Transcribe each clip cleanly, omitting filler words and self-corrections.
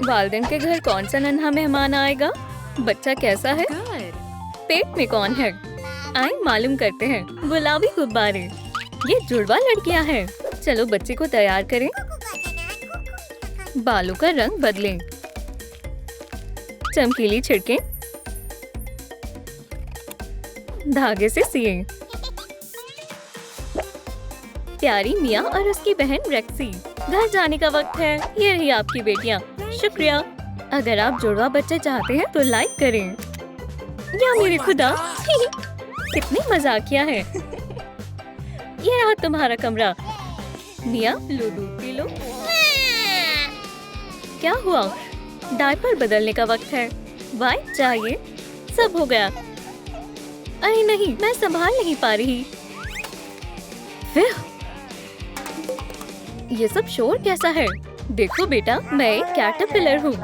वालिदैन के घर कौन सा नन्हा मेहमान आएगा? बच्चा कैसा है? पेट में कौन है? आइए मालूम करते हैं। गुलाबी गुब्बारे, ये जुड़वा लड़कियां हैं। चलो बच्चे को तैयार करें। बालों का रंग बदलें, चमकीली छिड़कें, धागे से सिएं। प्यारी मिया और उसकी बहन रेक्सी, घर जाने का वक्त है। ये रही आपकी बेटियां। शुक्रिया। अगर आप जुड़वा बच्चे चाहते हैं तो लाइक करें। या मेरे खुदा कितनी मजाकिया है। ये रहा तुम्हारा कमरा। मिया लूडो पी लो। क्या हुआ? डायपर बदलने का वक्त है। वाइप चाहिए। सब हो गया। अरे नहीं, मैं संभाल नहीं पा रही। फिर ये सब शोर कैसा है? देखो बेटा, मैं एक कैटरपिलर हूँ।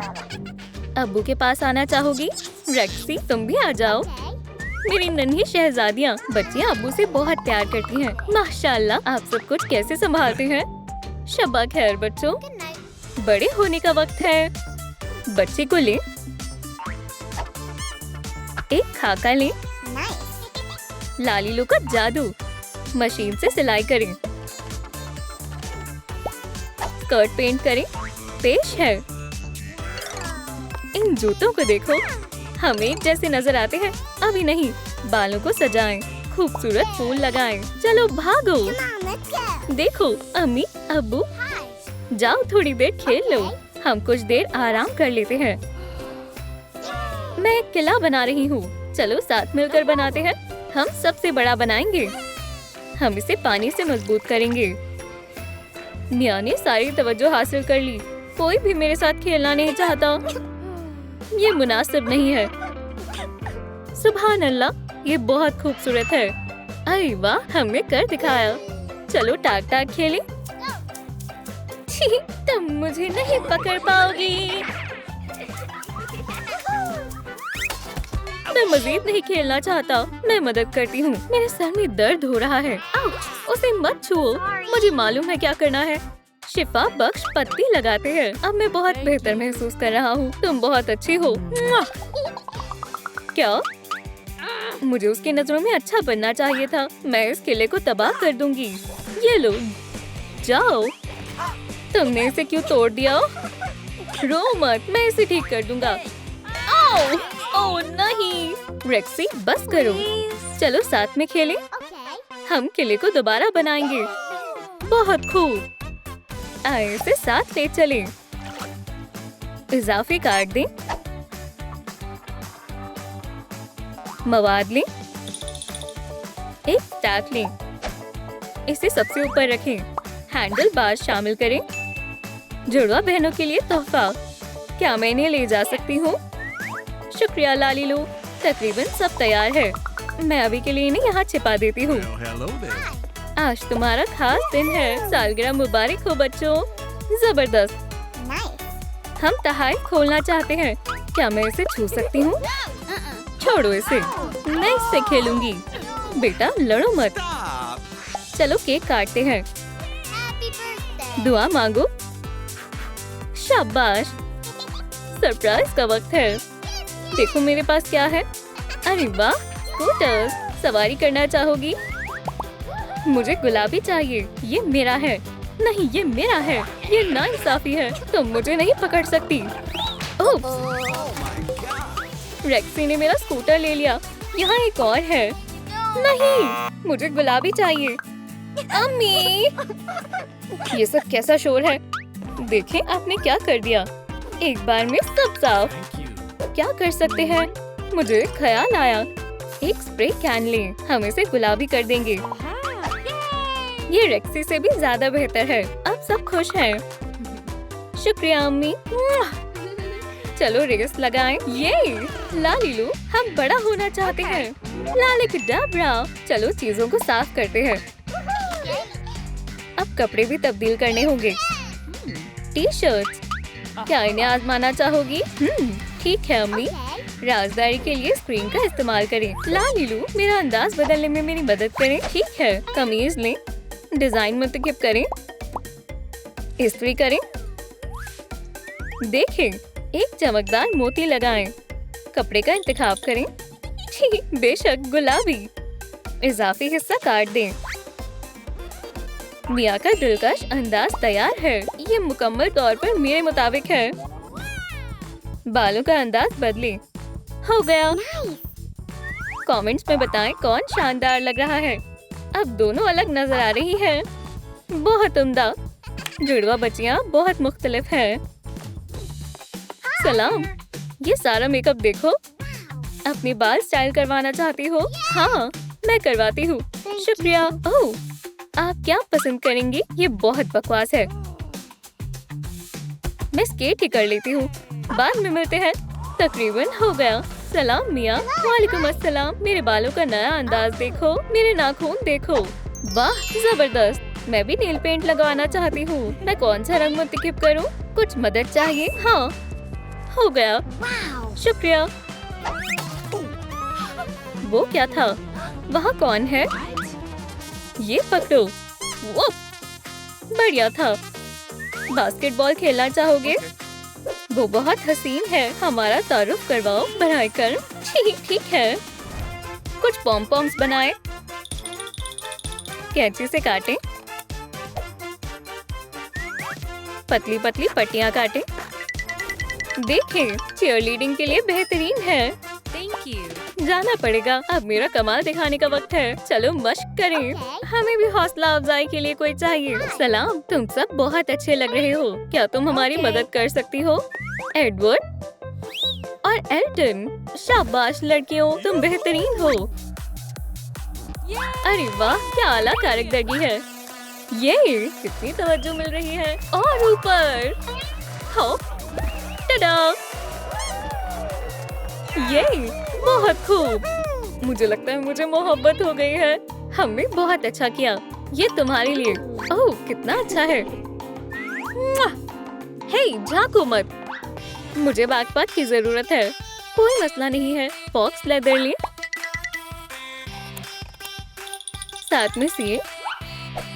अब्बू के पास आना चाहोगी? रेक्सी तुम भी आ जाओ। मेरी नन्ही शहजादियाँ, बच्चियाँ अब्बू से बहुत प्यार करती हैं। माशाल्लाह, आप सब कुछ कैसे संभालते हैं? शब्बा खैर बच्चों, बड़े होने का वक्त है। बच्चे को ले, एक खाका ले। लालीलो का जादू, मशीन से सिलाई करें, स्कर्ट पेंट करें। पेश है। इन जूतों को देखो, हम एक जैसे नजर आते हैं। अभी नहीं, बालों को सजाएं, खूबसूरत फूल लगाएं। चलो भागो। देखो अम्मी, अब्बू, जाओ थोड़ी देर खेल लो। हम कुछ देर आराम कर लेते हैं। मैं एक किला बना रही हूँ। चलो साथ मिलकर बनाते हैं। हम सबसे बड़ा बनाएंगे। हम इसे पानी से मजबूत करेंगे। मिया ने सारी तवज्जो हासिल कर ली। कोई भी मेरे साथ खेलना नहीं चाहता। ये मुनासिब नहीं है। सुभान अल्लाह, ये बहुत खूबसूरत है। अरे वाह, हमने कर दिखाया। चलो टाक टाक खेलें। तुम मुझे नहीं पकड़ पाओगी। मैं मजीद नहीं खेलना चाहता। मैं मदद करती हूँ। मेरे सर में दर्द हो रहा है। उसे मत छुओ। मुझे मालूम है क्या करना है। शिफा बख्श पत्ती लगाते हैं। अब मैं बहुत बेहतर महसूस कर रहा हूँ। तुम बहुत अच्छी हो। क्या? मुझे उसकी नजरों में अच्छा बनना चाहिए था। मैं इस किले को तबाह कर दूंगी। ये लो, जाओ। तुमने इसे क्यों तोड़ दिया? रो मत, मैं इसे ठीक कर दूंगा। ओह, ओह नहीं। रेक्सी बस करो। चलो साथ में खेलें। हम किले को दोबारा बनाएंगे। बहुत खूब। आए इसे साथ ले चलें। इजाफे काट दें। मवाद लें। एक स्टैक लें। इसे सबसे ऊपर रखें। हैंडल बार शामिल करें। जुड़वा बहनों के लिए तोहफा। क्या मैं इन्हें ले जा सकती हूँ? शुक्रिया लालीलो। तकरीबन सब तैयार है। मैं अभी के लिए इन्हें यहाँ छिपा देती हूँ। आज तुम्हारा खास दिन है। सालगिरह मुबारक हो बच्चों। जबरदस्त। हम तहाई खोलना चाहते हैं। क्या मैं इसे छू सकती हूँ? छोड़ो इसे, मैं इससे खेलूंगी। बेटा लड़ो मत। चलो केक काटते हैं। दुआ मांगो। शाबाश। सरप्राइज का वक्त है। देखो मेरे पास क्या है। अरे वाह, स्कूटर। सवारी करना चाहोगी? मुझे गुलाबी चाहिए। ये मेरा है। नहीं, ये मेरा है। ये नाइंसाफी है। तुम मुझे नहीं पकड़ सकती। रेक्सी ने मेरा स्कूटर ले लिया। यहाँ एक और है। नहीं, मुझे गुलाबी चाहिए। अम्मी, ये सब कैसा शोर है? देखें आपने क्या कर दिया। एक बार में सब साफ। क्या कर सकते हैं? मुझे ख्याल आया। एक स्प्रे कैन लें। हम इसे गुलाबी कर देंगे। ये रेक्सी से भी ज्यादा बेहतर है। अब सब खुश हैं। शुक्रिया अम्मी। चलो रेस लगाएं। ये लालीलू, हम बड़ा होना चाहते हैं। लालिकडाब्रा। चलो चीजों को साफ करते हैं। अब कपड़े भी तब्दील करने होंगे। T shirt. क्या इन्हें आजमाना चाहोगी? ठीक है अम्मी। राजदारी के लिए स्क्रीन का इस्तेमाल करें। लालीलू, मेरा अंदाज बदलने में मेरी मदद करें। ठीक है, कमीज लें। डिजाइन मुंतखब करें। इस्त्री करें। देखें, एक चमकदार मोती लगाएं। कपड़े का इंतखाब करें। जी, बेशक गुलाबी। इजाफी हिस्सा काट दें। मिया का दिलकश अंदाज तैयार है। ये मुकम्मल तौर पर मेरे मुताबिक है। बालों का अंदाज बदलें। हो गया। कमेंट्स में बताएं कौन शानदार लग रहा है। अब दोनों अलग नजर आ रही है। बहुत उम्दा। जुड़वा बच्चियां बहुत मुख्तलिफ है। सलाम, ये सारा मेकअप देखो। अपने बाल स्टाइल करवाना चाहती हो? हाँ, मैं करवाती हूँ। शुक्रिया। ओह, आप क्या पसंद करेंगी? ये बहुत बकवास है। मैं स्केट ही कर लेती हूँ। बाद में मिलते हैं। तकरीबन हो गया। सलाम मिया। वालेकुम अस्सलाम। मेरे बालों का नया अंदाज देखो। मेरे नाखून देखो। वाह, जबरदस्त। मैं भी नेल पेंट लगवाना चाहती हूँ। मैं कौन सा रंग मुंतखब करूँ? कुछ मदद चाहिए? हाँ, हो गया। शुक्रिया। वो क्या था? वहाँ कौन है? ये पकड़ो। वो बढ़िया था। बास्केटबॉल खेलना चाहोगे? वो बहुत हसीन है। हमारा तारुफ करवाओ बढ़ाई कर। ठीक है। कुछ पॉम पॉम्स बनाए। कैंची से काटें। पतली पतली पट्टियां काटें। देखें, चीयरलीडिंग के लिए बेहतरीन है। Thank you. जाना पड़ेगा। अब मेरा कमाल दिखाने का वक्त है। चलो मश्क करें। हमें भी हौसला अफजाई के लिए कोई चाहिए। सलाम, तुम सब बहुत अच्छे लग रहे हो। क्या तुम हमारी मदद कर सकती हो? एडवर्ड और एल्टन, शाबाश लड़कियों, तुम बेहतरीन हो। अरे वाह, क्या आला कारकर्दगी है। ये कितनी तवज्जो मिल रही है। और ऊपर हो, टडा। ये बहुत खूब। मुझे लगता है मुझे मोहब्बत हो गई है। हमने बहुत अच्छा किया। ये तुम्हारे लिए। ओह, कितना अच्छा है। हे, झांको मत। मुझे बैकपैक की जरूरत है। कोई मसला नहीं है। फॉक्स लेदर ले। साथ में सिए।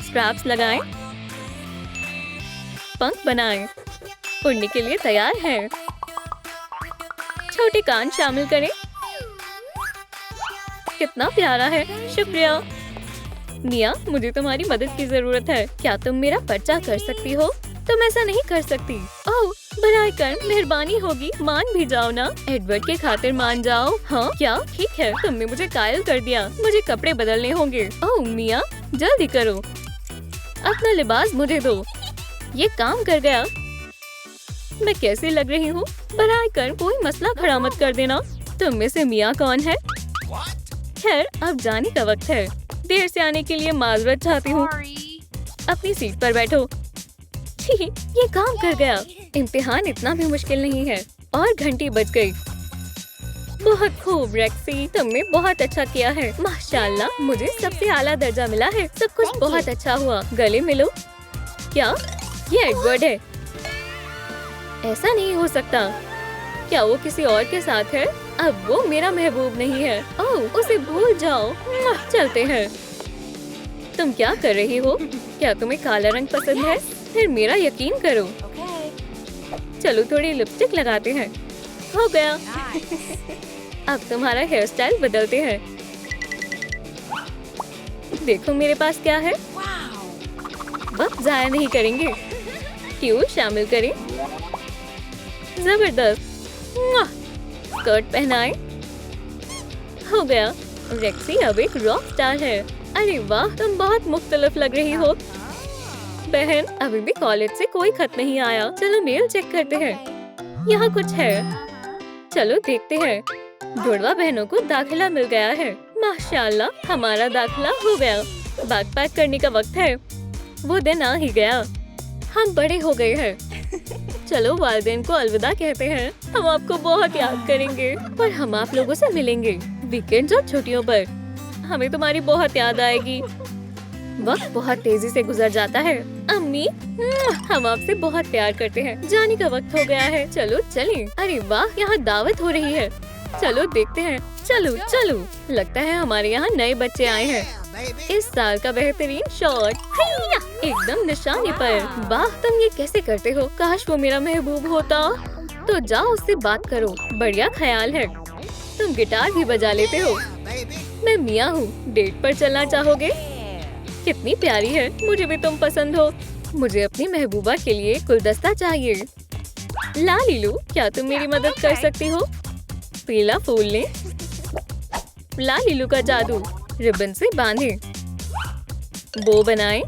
स्ट्रैप्स लगाएं। पंख बनाएं। उड़ने के लिए तैयार है। छोटे कान शामिल करें। कितना प्यारा है। शुक्रिया। मिया, मुझे तुम्हारी मदद की जरूरत है। क्या तुम मेरा पर्चा कर सकती हो? तुम ऐसा नहीं कर सकती। ओह, बराए कर मेहरबानी होगी। मान भी जाओ ना। एडवर्ड के खातिर मान जाओ। हाँ, क्या? ठीक है, तुमने मुझे कायल कर दिया। मुझे कपड़े बदलने होंगे। ओह मिया, जल्दी करो। अपना लिबास मुझे दो। ये काम कर गया। मैं कैसी लग रही हूँ? बराए कर कोई मसला खड़ा मत कर देना। तुम में से मिया कौन है? खैर, अब जाने का वक्त है। देर से आने के लिए माजरत चाहती हूँ। अपनी सीट पर बैठो। ये काम कर गया। इम्तिहान इतना भी मुश्किल नहीं है। और घंटी बज गई। बहुत खूब रेक्सी, तुमने बहुत अच्छा किया है। माशाल्लाह, मुझे सबसे आला दर्जा मिला है। सब कुछ बहुत अच्छा हुआ। गले मिलो। क्या? ये एडवर्ड है। ऐसा नहीं हो सकता। क्या वो किसी और के साथ है? अब वो मेरा महबूब नहीं है। ओह, उसे भूल जाओ। चलते हैं। तुम क्या कर रही हो? क्या तुम्हें काला रंग पसंद है? फिर मेरा यकीन करो। चलो थोड़ी लिपस्टिक लगाते हैं। हो गया। अब तुम्हारा हेयर स्टाइल बदलते हैं। देखो मेरे पास क्या है। वक्त जाया नहीं करेंगे। क्यों शामिल करें। जबरदस्त। स्कर्ट पहनाए। हो गया। रेक्सी अब एक रॉक स्टार है। अरे वाह, तुम बहुत मुख्तलिफ लग रही हो। बहन, अभी भी कॉलेज से कोई खत नहीं आया। चलो मेल चेक करते हैं। यहाँ कुछ है। चलो देखते हैं। जुड़वा बहनों को दाखिला मिल गया है। माशाल्लाह, हमारा दाखिला हो गया। बैकपैक करने का वक्त है। वो दिन आ ही गया। हम बड़े हो गए हैं। चलो वालिदैन को अलविदा कहते हैं। हम आपको बहुत याद करेंगे, पर हम आप लोगों से मिलेंगे वीकेंड्स और छुट्टियों पर। हमें तुम्हारी बहुत याद आएगी। वक्त बहुत तेजी से गुजर जाता है। अम्मी, हम आपसे बहुत प्यार करते हैं। जाने का वक्त हो गया है। चलो चलें। अरे वाह, यहाँ दावत हो रही है। चलो देखते हैं। चलो चलो। लगता है हमारे यहाँ नए बच्चे आए हैं। इस साल का बेहतरीन शॉट, एकदम निशाने पर। वाह, तुम ये कैसे करते हो? काश वो मेरा महबूब होता। तो जाओ उससे बात करो। बढ़िया ख्याल है। तुम गिटार भी बजा लेते हो। मैं मिया हूँ। डेट पर चलना चाहोगे? कितनी प्यारी है। मुझे भी तुम पसंद हो। मुझे अपनी महबूबा के लिए गुलदस्ता चाहिए। लालीलू, क्या तुम मेरी मदद कर सकती हो? पीला फूल ले। लालीलू का जादू, रिबन से बांधे, बो बनाए।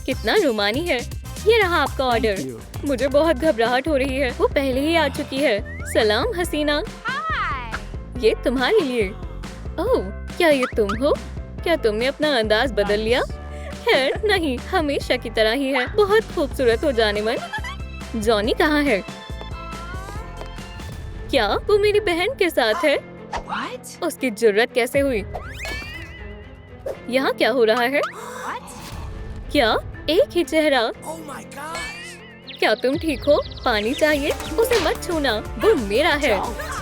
कितना रोमानी है। ये रहा आपका ऑर्डर। मुझे बहुत घबराहट हो रही है। वो पहले ही आ चुकी है। सलाम हसीना। ये तुम्हारे लिए। ओह, क्या ये तुम हो? क्या तुमने अपना अंदाज बदल लिया? खैर नहीं, हमेशा की तरह ही है। बहुत खूबसूरत हो जाने मन। जॉनी कहाँ है? क्या वो मेरी बहन के साथ है? उसकी जुर्रत कैसे हुई? यहाँ क्या हो रहा है? क्या एक ही चेहरा? क्या तुम ठीक हो? पानी चाहिए? उसे मत छूना, वो मेरा है।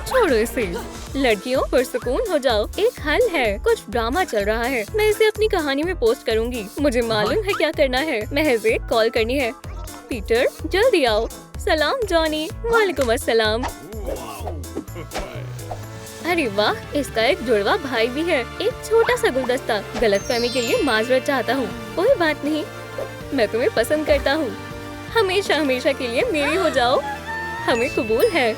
छोड़ो इसे। लड़कियों, पुरसुकून हो जाओ। एक हल है। कुछ ड्रामा चल रहा है। मैं इसे अपनी कहानी में पोस्ट करूंगी। मुझे मालूम है क्या करना है। महज एक कॉल करनी है। पीटर, जल्दी आओ। सलाम जॉनी। वालेकुम अस्सलाम। अरे वाह, इसका एक जुड़वा भाई भी है। एक छोटा सा गुलदस्ता। गलतफहमी के लिए माजरत चाहता हूँ। कोई बात नहीं, मैं तुम्हें पसंद करता हूँ। हमेशा हमेशा के लिए मेरी हो जाओ। हमें कबूल है।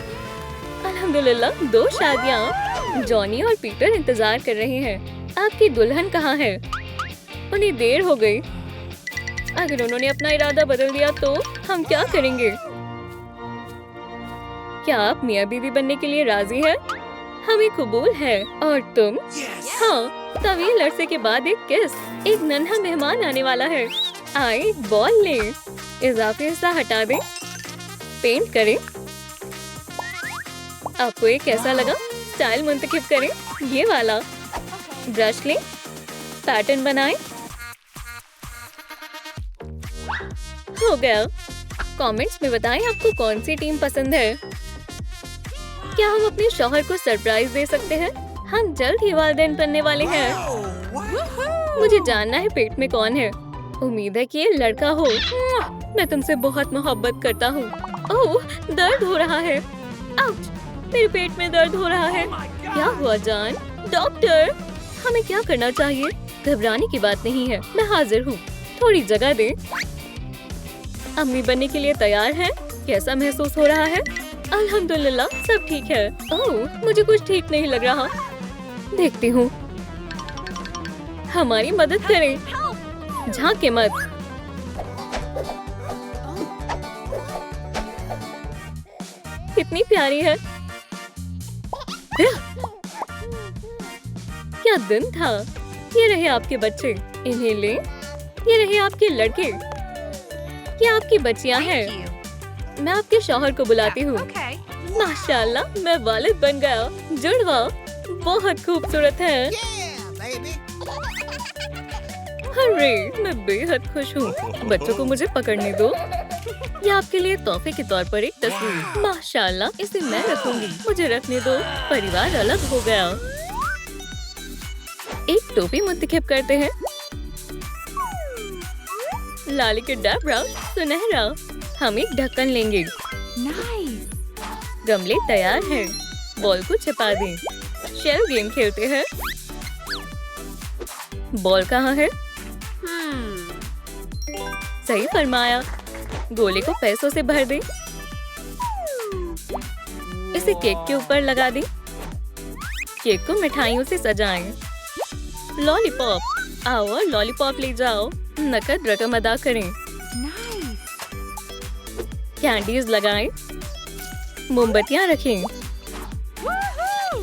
अल्हम्दुलिल्लाह, 2 शादियाँ। जॉनी और पीटर इंतजार कर रहे हैं। आपकी दुल्हन कहाँ है? उन्हें देर हो गई। अगर उन्होंने अपना इरादा बदल दिया तो हम क्या करेंगे? क्या आप मियाँ बीवी बनने के लिए राजी हैं? हमें कबूल है। और तुम? हाँ, तवील अरसे के बाद एक किस। एक नन्हा मेहमान आने वाला है। आए, बॉल ले। इजाफी हिस्सा हटा दें। पेंट करें। आपको ये कैसा लगा? स्टाइल मुंतखब करें। ये वाला। ब्रश लें। पैटर्न बनाएं। हो गया। कमेंट्स में बताएं आपको कौन सी टीम पसंद है। क्या हम अपने शौहर को सरप्राइज दे सकते हैं? हम जल्द ही वालिदैन बनने वाले हैं। मुझे जानना है पेट में कौन है। उम्मीद है कि ये लड़का हो। मैं तुमसे बहुत मोहब्बत करता हूँ। ओह, दर्द हो रहा है। आउच, मेरे पेट में दर्द हो रहा है। क्या हुआ जान? डॉक्टर, हमें क्या करना चाहिए? घबराने की बात नहीं है। मैं हाजिर हूँ। थोड़ी जगह दे। अम्मी बनने के लिए तैयार है? कैसा महसूस हो रहा है? अल्हम्दुलिल्लाह, सब ठीक है। ओह, मुझे कुछ ठीक नहीं लग रहा। देखती हूँ। हमारी मदद करें। झांके मत। कितनी प्यारी है। क्या दिन था। ये रहे आपके बच्चे। इन्हें ले। ये रहे आपके लड़के। ये आपकी बच्चियां हैं। मैं आपके शौहर को बुलाती हूँ। माशाल्लाह, मैं वालिद बन गया। जुड़वा बहुत खूबसूरत है। अरे, मैं बेहद खुश हूँ। बच्चों को मुझे पकड़ने दो। ये आपके लिए तोहफे के तौर पर एक तस्वीर। माशाल्लाह, इसे मैं रखूंगी। मुझे रखने दो। परिवार अलग हो गया। एक टोपी मुंतखब करते हैं। लाली के डैबरा, सुनहरा। हम एक ढक्कन लेंगे। गमले तैयार हैं। बॉल को छिपा दें। शेल गेम खेलते हैं। बॉल कहाँ है? सही फरमाया। गोले को पैसों से भर दें। इसे केक के ऊपर लगा दें। केक को मिठाइयों से सजाएं। लॉलीपॉप, आओ और लॉलीपॉप ले जाओ। नकद रकम अदा करें। कैंडीज लगाएं। मोमबत्तियां रखें।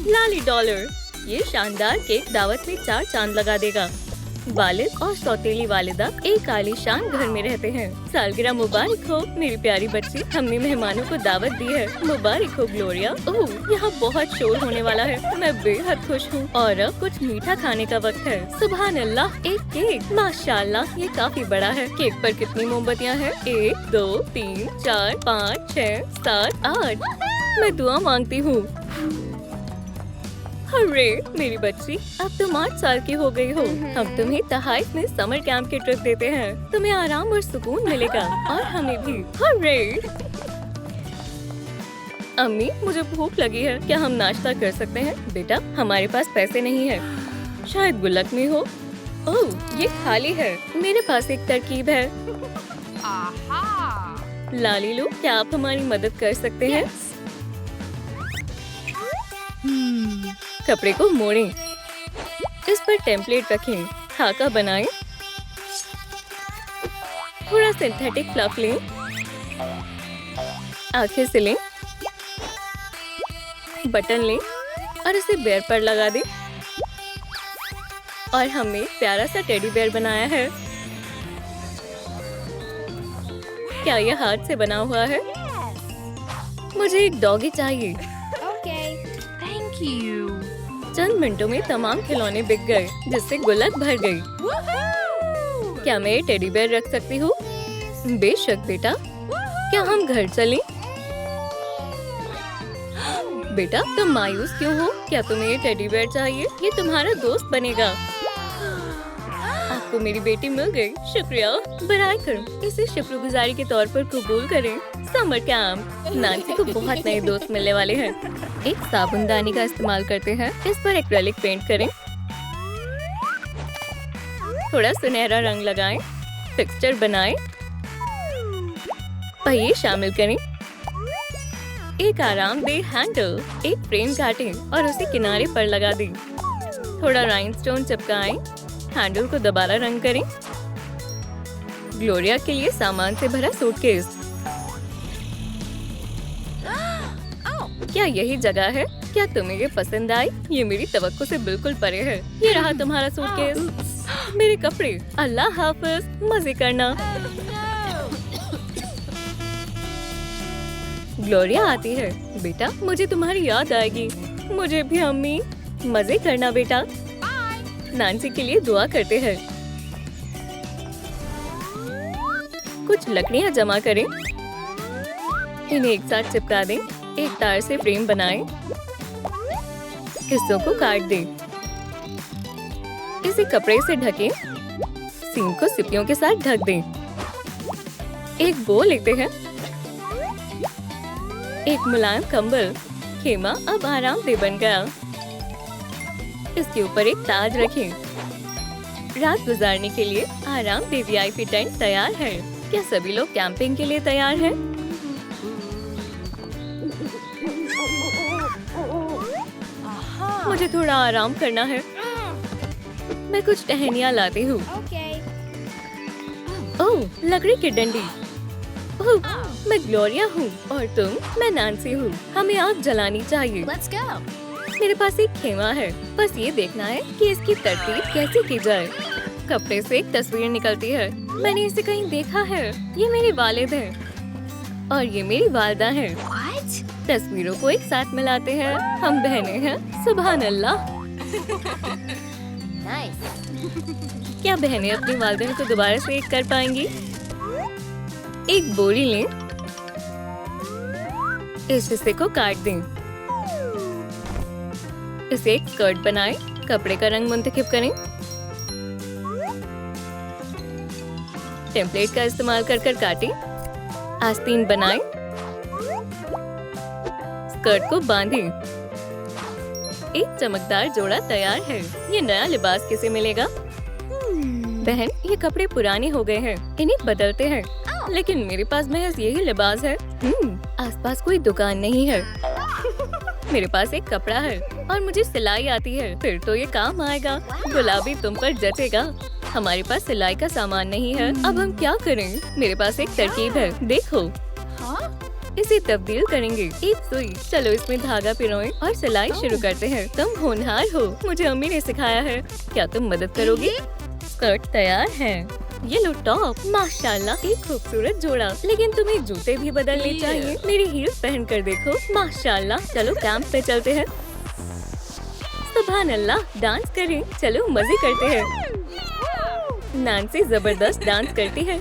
लाली डॉलर, ये शानदार केक दावत में 4 चांद लगा देगा। वालिद और सौतेली वालिदा एक आलीशान घर में रहते हैं। सालगिरह मुबारक हो मेरी प्यारी बच्ची। हमने मेहमानों को दावत दी है। मुबारक हो ग्लोरिया। ओह, यहाँ बहुत शोर होने वाला है। मैं बेहद खुश हूँ। और अब कुछ मीठा खाने का वक्त है। सुभान अल्लाह, एक केक। माशाल्लाह, ये काफी बड़ा है। केक पर कितनी मोमबत्तियाँ हैं? 1, 2, 3, 4, 5, 6, 7, 8। मैं दुआ मांगती हूँ। अरे मेरी बच्ची, अब तुम 8 साल की हो गई हो। हम तुम्हें तहाइफ में समर कैंप की ट्रिप देते हैं। तुम्हें आराम और सुकून मिलेगा और हमें भी। अरे अम्मी, मुझे भूख लगी है, क्या हम नाश्ता कर सकते हैं? बेटा, हमारे पास पैसे नहीं है। शायद गुल्लक में हो। ओह, ये खाली है। मेरे पास एक तरकीब है। लालीलू, क्या आप हमारी मदद कर सकते हैं? कपड़े को मोड़ें, इस पर टेम्पलेट रखें, खाका बनाएं, थोड़ा सिंथेटिक फ्लफ लें, आंखें सिलें, बटन लें और इसे बेयर पर लगा दें। और हमने प्यारा सा टेडी बेयर बनाया है। क्या यह हाथ से बना हुआ है? मुझे एक डॉगी चाहिए। Thank you. चंद मिनटों में तमाम खिलौने बिक गए, जिससे गुल्लक भर गई। क्या मैं ये टेडी बेयर रख सकती हूँ? बेशक बेटा। क्या हम घर चलें? बेटा, तुम मायूस क्यों हो? क्या तुम्हें ये टेडी बेयर चाहिए? ये तुम्हारा दोस्त बनेगा। आपको मेरी बेटी मिल गई। शुक्रिया। बराए करम, इसे शुक्रगुजारी के तौर पर कबूल करें। Summer camp. नांसी को बहुत नए दोस्त मिलने वाले हैं। एक साबुनदानी का इस्तेमाल करते हैं। इस पर एक्रेलिक पेंट करें, थोड़ा सुनहरा रंग लगाएं, टेक्सचर बनाएं, पहिए शामिल करें, एक आरामदेह हैंडल, एक फ्रेम काटें और उसे किनारे पर लगा दें। थोड़ा राइनस्टोन चिपकाएं, हैंडल को दोबारा रंग करें। ग्लोरिया के लिए सामान से भरा सूटकेस। क्या यही जगह है? क्या तुम्हें ये पसंद आई? ये मेरी तवक्को से बिल्कुल परे है। ये रहा तुम्हारा सूटकेस। मेरे कपड़े। अल्लाह हाफिज, मजे करना। ग्लोरिया आती है। बेटा, मुझे तुम्हारी याद आएगी। मुझे भी अम्मी। मजे करना बेटा। नांसी के लिए दुआ करते हैं। कुछ लकड़ियां जमा करें, इन्हें एक साथ चिपका दें, एक तार से फ्रेम बनाएं, हिस्सों को काट दें, इसे कपड़े से ढकें, सीम को सिप्पियों के साथ ढक दें। एक बो लेते हैं, एक मुलायम कंबल। खेमा अब आरामदेह बन गया। इसके ऊपर एक ताज रखें। रात गुजारने के लिए आरामदेह वीआईपी टेंट तैयार है। क्या सभी लोग कैंपिंग के लिए तैयार हैं? मुझे थोड़ा आराम करना है। मैं कुछ टहनियाँ लाती हूँ। ओह, लकड़ी की डंडी। ओह, मैं ग्लोरिया हूँ और तुम? मैं नांसी हूँ। हमें आग जलानी चाहिए। Let's go. मेरे पास एक खेमा है, बस ये देखना है कि इसकी तरतीब कैसे की जाए। कपड़े से एक तस्वीर निकलती है। मैंने इसे कहीं देखा है। ये मेरे वालिद हैं और ये मेरी वालदा हैं। What? तस्वीरों को एक साथ मिलाते हैं। हम बहनें हैं। सुभान अल्लाह। Nice. क्या बहनें अपनी वालिदैन को दोबारा से एक कर पाएंगी? एक बोरी लें, इस हिस्से को काट दें, इसे एक स्कर्ट बनाएं, कपड़े का रंग मुंतखब करें, टेम्पलेट का इस्तेमाल कर काटें, आस्तीन बनाएं, स्कर्ट को बांधें। एक चमकदार जोड़ा तैयार है। ये नया लिबास किसे मिलेगा? बहन, ये कपड़े पुराने हो गए हैं, इन्हें बदलते हैं। लेकिन मेरे पास महज यही लिबास है। आसपास कोई दुकान नहीं है। मेरे पास एक कपड़ा है और मुझे सिलाई आती है, फिर तो ये काम आएगा। गुलाबी तुम पर जचेगा। हमारे पास सिलाई का सामान नहीं है, अब हम क्या करें? मेरे पास एक तरकीब है, देखो। इसे तब्दील करेंगे। एक सुई, चलो इसमें धागा पिरोएं और सिलाई शुरू करते हैं। तुम होनहार हो, मुझे अम्मी ने सिखाया है। क्या तुम मदद करोगी? स्कर्ट तैयार है। ये लो टॉप, माशाल्लाह, एक खूबसूरत जोड़ा। लेकिन तुम्हें जूते भी बदलने चाहिए। मेरी हील्स पहन कर देखो, माशाल्लाह। चलो कैंप पे चलते हैं। सुभान अल्लाह, डांस करें। चलो मजे करते हैं। नांसी जबरदस्त डांस करती है।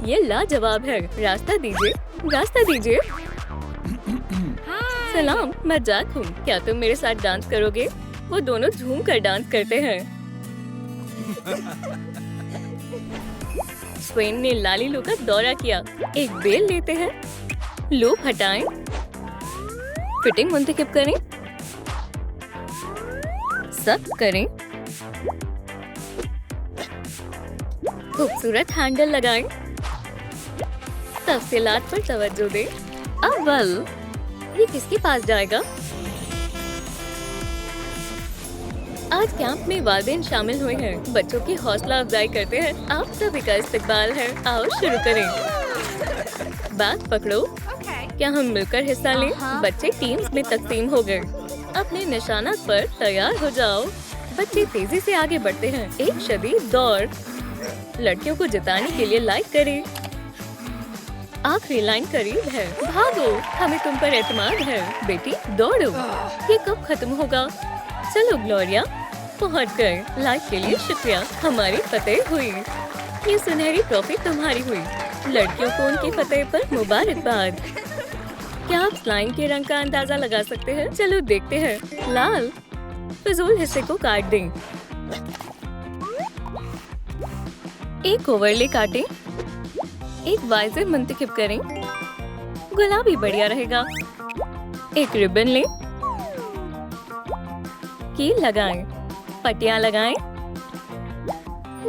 ये लाजवाब है। रास्ता दीजिए, रास्ता दीजिए। सलाम, मैं जैक हूँ। क्या तुम मेरे साथ डांस करोगे? वो दोनों झूम कर डांस करते हैं। स्वेन ने लालीलू का दौरा किया। एक बेल लेते हैं, लूप हटाएं, फिटिंग मुंतखब करें, सब करें, खूबसूरत हैंडल लगाएं, तफसीलात पर तवज्जो दें। अव्वल ये किसके पास जाएगा? आज कैंप में वालिदैन शामिल हुए हैं। बच्चों की हौसला अफजाई करते हैं। आप सभी का इस्तकबाल है। आओ शुरू करें। बात पकड़ो। क्या हम मिलकर हिस्सा लें? बच्चे टीम्स में तकसीम हो गए। अपने निशाना पर तैयार हो जाओ। बच्चे तेजी से आगे बढ़ते हैं। एक शदीद दौड़। लड़कियों को जिताने के लिए लाइक करें। आखिरी लाइन करीब है। भागो, हमें तुम पर एतमाद है। बेटी दौड़ो। ये कब खत्म होगा? चलो ग्लोरिया, पहुंच गए। लाइक के लिए शुक्रिया। हमारी फतेह हुई। ये सुनहरी ट्रॉफी तुम्हारी हुई। लड़कियों को उनकी फतेह पर मुबारकबाद। क्या आप स्लाइम के रंग का अंदाजा लगा सकते हैं? चलो देखते हैं। लाल, फिजूल हिस्से को काट दें। एक ओवरले काटें। एक वाइजर मुंतखब करें। गुलाबी बढ़िया रहेगा। एक रिबन लें। कील लगाएं। पट्टियां लगाएं।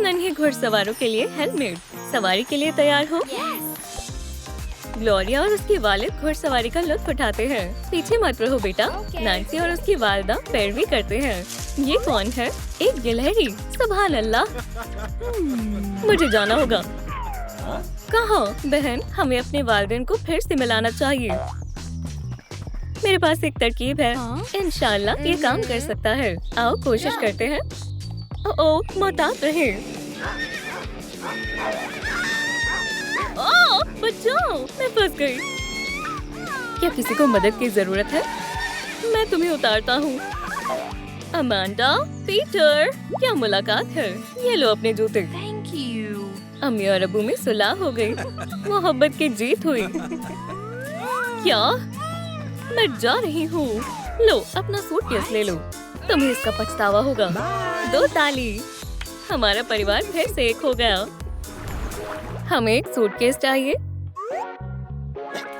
नन्हे घुड़सवारों के लिए हेलमेट। सवारी के लिए तैयार हो? ग्लोरिया और उसके वालिद घुड़सवारी का लुत्फ उठाते हैं। पीछे मत रहो बेटा। नैन्सी और उसकी वालिदा पैरवी करते हैं। ये कौन है? एक गिलहरी। सुभान अल्लाह। मुझे जाना होगा। कहाँ? बहन, हमें अपने वालिदैन को फिर से मिलाना चाहिए। मेरे पास एक तरकीब है। इंशाल्लाह ये काम कर सकता है। आओ कोशिश करते हैं। ओह, मोहतात रहे। ओह, बचाओ, मैं फंस गई। क्या किसी को मदद की जरूरत है? मैं तुम्हें उतारता हूँ। अमांडा, पीटर, क्या मुलाकात है। ये लो अपने जूते। Thank you. अम्मी और अबू में सुलह हो गई। मोहब्बत की जीत हुई। क्या? मैं जा रही हूँ। लो अपना सूटकेस ले लो। तुम्हें इसका पछतावा होगा। दो ताली। हमारा परिवार फिर से एक हो गया। हमें एक सूटकेस चाहिए।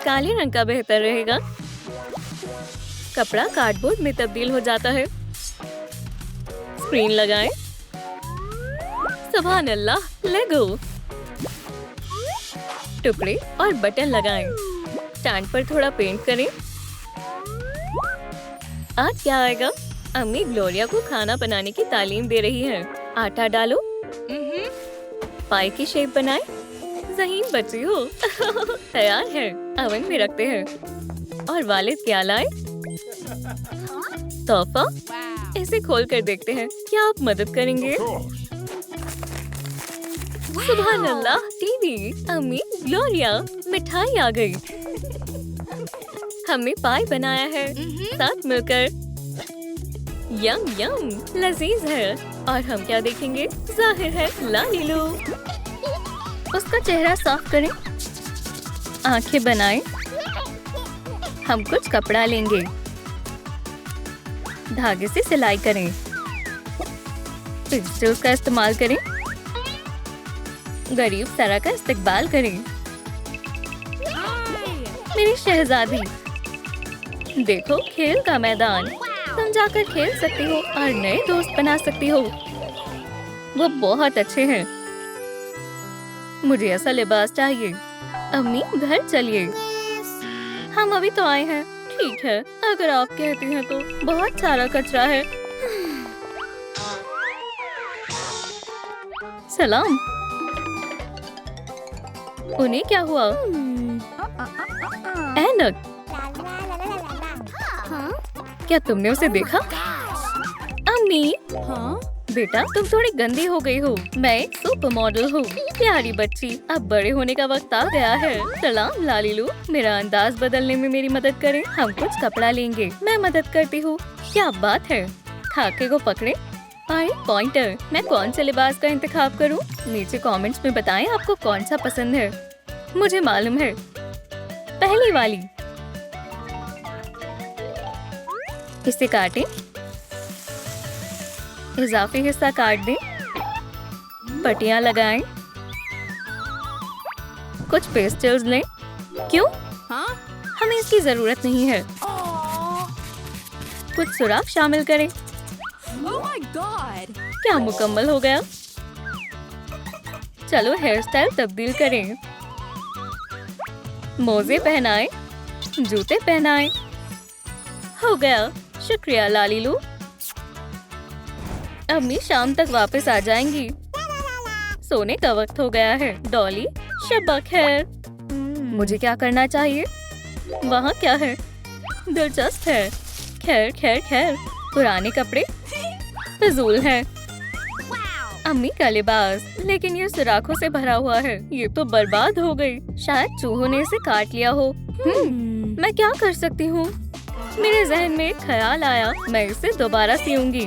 काले रंग का बेहतर रहेगा। कपड़ा कार्डबोर्ड में तब्दील हो जाता है। स्क्रीन लगाएं। सुभान अल्लाह, लेगो। टुकड़े और बटन लगाएं। स्टैंड पर थोड़ा पेंट करें। आज क्या आएगा? अम्मी ग्लोरिया को खाना बनाने की तालीम दे रही है। आटा डालो। पाई की शेप बनाएं। ज़हीन बच्ची हो। तैयार है। ओवन में रखते हैं। और वालिद क्या लाए? तोहफा। इसे खोल कर देखते हैं। क्या आप मदद करेंगे? सुभान अल्लाह, टीवी। अम्मी, ग्लोरिया, मिठाई आ गई। हमने पाई बनाया है साथ मिलकर। यम यम, लजीज है। और हम क्या देखेंगे? जाहिर है लालीलू। उसका चेहरा साफ करें। आंखें बनाएं। हम कुछ कपड़ा लेंगे। धागे से सिलाई करें। पिक्चर्स का इस्तेमाल करें। गरीब सरा का इस्तकबाल करें। मेरी शहजादी। देखो खेल का मैदान। तुम जाकर खेल सकती हो और नए दोस्त बना सकती हो। वो बहुत अच्छे हैं। मुझे ऐसा लिबास चाहिए। अम्मी, घर चलिए। हम अभी तो आए हैं। ठीक है, अगर आप कहती हैं तो। बहुत सारा कचरा है। सलाम। उन्हें क्या हुआ? ऐनक। क्या तुमने उसे देखा? अम्मी। बेटा, तुम थोड़ी गंदी हो गई हो। मैं एक सुपर मॉडल हूँ। प्यारी बच्ची, अब बड़े होने का वक्त आ गया है। सलाम लालीलू, मेरा अंदाज बदलने में मेरी मदद करें। हम कुछ कपड़ा लेंगे। मैं मदद करती हूँ। क्या बात है। खाके को पकड़े। और पॉइंटर। मैं कौन से लिबास का इंतखाब करूँ? नीचे कमेंट्स में बताएं आपको कौन सा पसंद है। मुझे मालूम है। पहली वाली। इसे काटें। इजाफी हिस्सा काट दें, पट्टियां लगाएं, कुछ पेस्टल्स लें। क्यों? Huh? हमें इसकी जरूरत नहीं है। Aw. कुछ सुराख शामिल करें। Oh my god. क्या मुकम्मल हो गया? चलो हेयर स्टाइल तब्दील करें। मोजे पहनाएं, जूते पहनाएं। हो गया। शुक्रिया लालीलू। अम्मी शाम तक वापस आ जाएंगी। सोने का वक्त हो गया है। डॉली, शब्बा खैर। मुझे क्या करना चाहिए? वहाँ क्या है? दिलचस्प है। खैर खैर खैर, पुराने कपड़े फिजूल हैं। अम्मी का लिबास, लेकिन ये सुराखों से भरा हुआ है। ये तो बर्बाद हो गई। शायद चूहों ने इसे काट लिया हो। मैं क्या कर सकती हूँ? मेरे जहन में एक ख्याल आया, मैं इसे दोबारा सीऊंगी।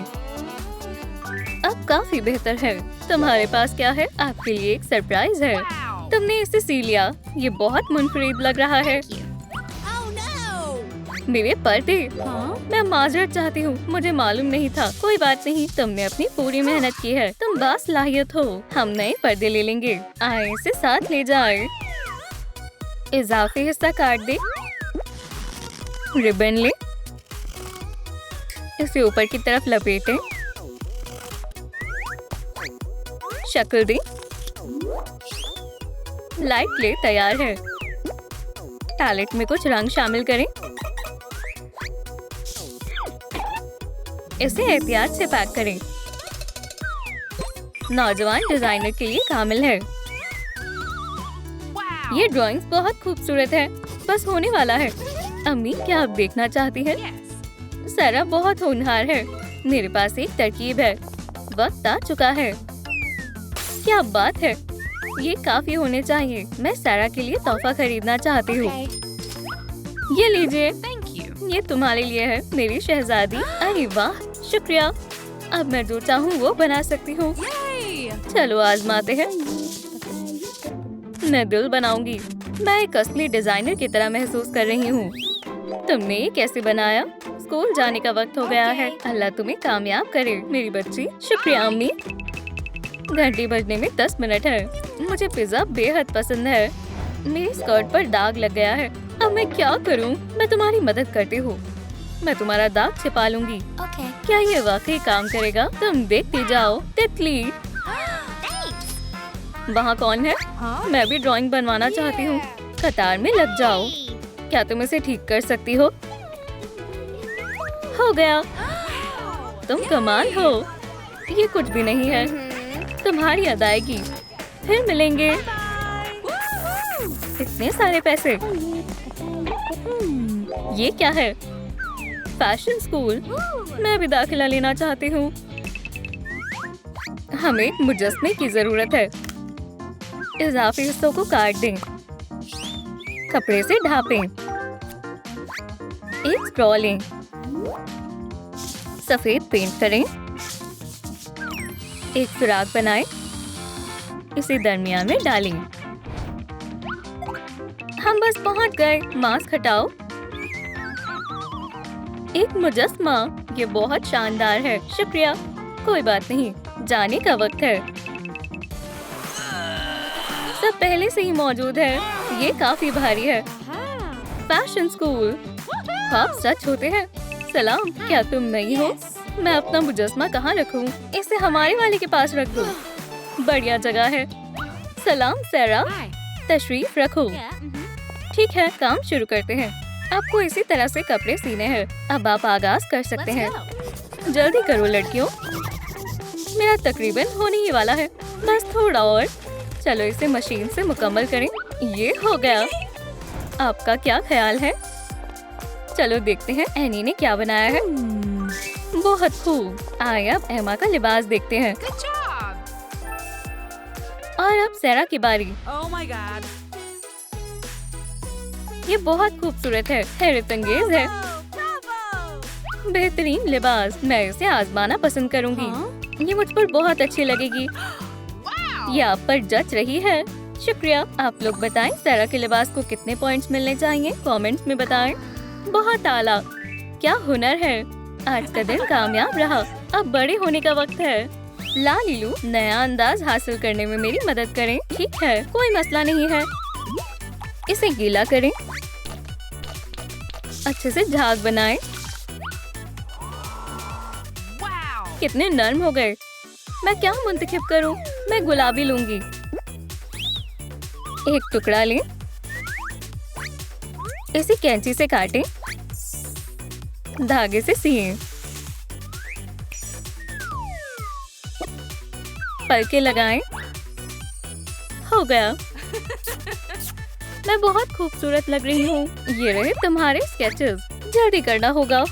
अब काफी बेहतर है। तुम्हारे पास क्या है? आपके लिए एक सरप्राइज है। Wow. तुमने इसे सी लिया। ये बहुत मुनफरिद लग रहा है। Oh no. मेरे पर्दे। Huh? मैं माजरत चाहती हूँ, मुझे मालूम नहीं था। कोई बात नहीं, तुमने अपनी पूरी मेहनत की है। तुम बासलाहियत हो। हम नए पर्दे ले लेंगे। आए इसे साथ ले जाए। इजाफी हिस्सा काट दे, रिबन ले, इसे ऊपर की तरफ लपेटें, शक्ल दे। लाइट प्ले तैयार है। पैलेट में कुछ रंग शामिल करें। इसे एहतियात से पैक करें। नौजवान डिजाइनर के लिए कामिल है। Wow. ये ड्राइंग्स बहुत खूबसूरत है। बस होने वाला है। अम्मी, क्या आप देखना चाहती हैं? Yes. सारा बहुत होनहार है। मेरे पास एक तरकीब है। वक्त आ चुका है। क्या बात है? ये काफी होने चाहिए। मैं सारा के लिए तोहफा खरीदना चाहती हूँ। Okay. ये लीजिए, Thank you. ये तुम्हारे लिए है, मेरी शहजादी। अरे वाह, शुक्रिया। अब मैं जो चाहूँ वो बना सकती हूँ। Yay. चलो आजमाते हैं। मैं दिल बनाऊंगी। मैं एक असली डिजाइनर की तरह महसूस कर रही हूँ। तुमने ये कैसे बनाया? स्कूल जाने का वक्त हो गया है। अल्लाह तुम्हें कामयाब करे मेरी बच्ची। शुक्रिया अम्मी। घंटी बजने में 10 मिनट है। मुझे पिज्जा बेहद पसंद है। मेरी स्कर्ट पर दाग लग गया है। अब मैं क्या करूं? मैं तुम्हारी मदद करती हूँ। मैं तुम्हारा दाग छिपा लूंगी। Okay. क्या ये वाकई काम करेगा? तुम देखती जाओ। तितली, Thanks. वहाँ कौन है? Huh? मैं भी ड्राइंग बनवाना चाहती हूँ। कतार में लग जाओ। क्या तुम इसे ठीक कर सकती हो? हो गया। तुम कमाल हो। ये कुछ भी नहीं है। तुम्हारी अदायगी। फिर मिलेंगे। इतने सारे पैसे। ये क्या है? Fashion school. मैं भी दाखिला लेना चाहती हूँ। हमें एक मुजस्मे की जरूरत है। इजाफी हिस्सों को काट दें, कपड़े से ढापें, एक स्ट्रॉ लें, सफेद पेंट करें, एक सुराख बनाएं, इसे दरमियान में डालें। हम बस पहुंच गए। मास्क हटाओ। एक मुजस्मा। ये बहुत शानदार है। शुक्रिया। कोई बात नहीं, जाने का वक्त है। सब पहले से ही मौजूद है। ये काफी भारी है। Fashion school. ख्वाब सच होते हैं। सलाम, क्या तुम नहीं हो? मैं अपना मुजस्मा कहाँ रखूं? इसे हमारे वाले के पास रख दूं। बढ़िया जगह है। सलाम सैरा, Hi. तशरीफ रखो। Yeah. ठीक है, काम शुरू करते हैं। आपको इसी तरह से कपड़े सीने हैं। अब आप आगाज कर सकते Let's हैं। go. जल्दी करो लड़कियों, मेरा तकरीबन होने ही वाला है। बस थोड़ा और। चलो इसे मशीन से मुकम्मल करें। ये हो गया। आपका क्या ख्याल है? चलो देखते हैं एनी ने क्या बनाया है। बहुत खूब। आइए अब एमा का लिबास देखते हैं। Good job. और अब सैरा की बारी। Oh my god. ये बहुत खूबसूरत है, हैरत अंगेज है। Bravo. बेहतरीन लिबास। मैं इसे आजमाना पसंद करूंगी। Huh? ये मुझ पर बहुत अच्छी लगेगी। Wow. ये आप पर जच रही है। शुक्रिया। आप लोग बताएं सैरा के लिबास को कितने पॉइंट्स मिलने चाहिए? कमेंट्स में बताएं। बहुत आला। क्या हुनर है। आज का दिन कामयाब रहा। अब बड़े होने का वक्त है। लालिलू, नया अंदाज हासिल करने में मेरी मदद करें। ठीक है, कोई मसला नहीं है। इसे गीला करें, अच्छे से झाग बनाएं। Wow. कितने नर्म हो गए। मैं क्या मुंतखब करूं? मैं गुलाबी लूंगी। एक टुकड़ा लें, इसे कैंची से काटें, धागे से सिएं। पलके लगाएं। हो गया। मैं बहुत खूबसूरत लग रही हूँ। ये रहे तुम्हारे स्केचेस। जल्दी करना होगा।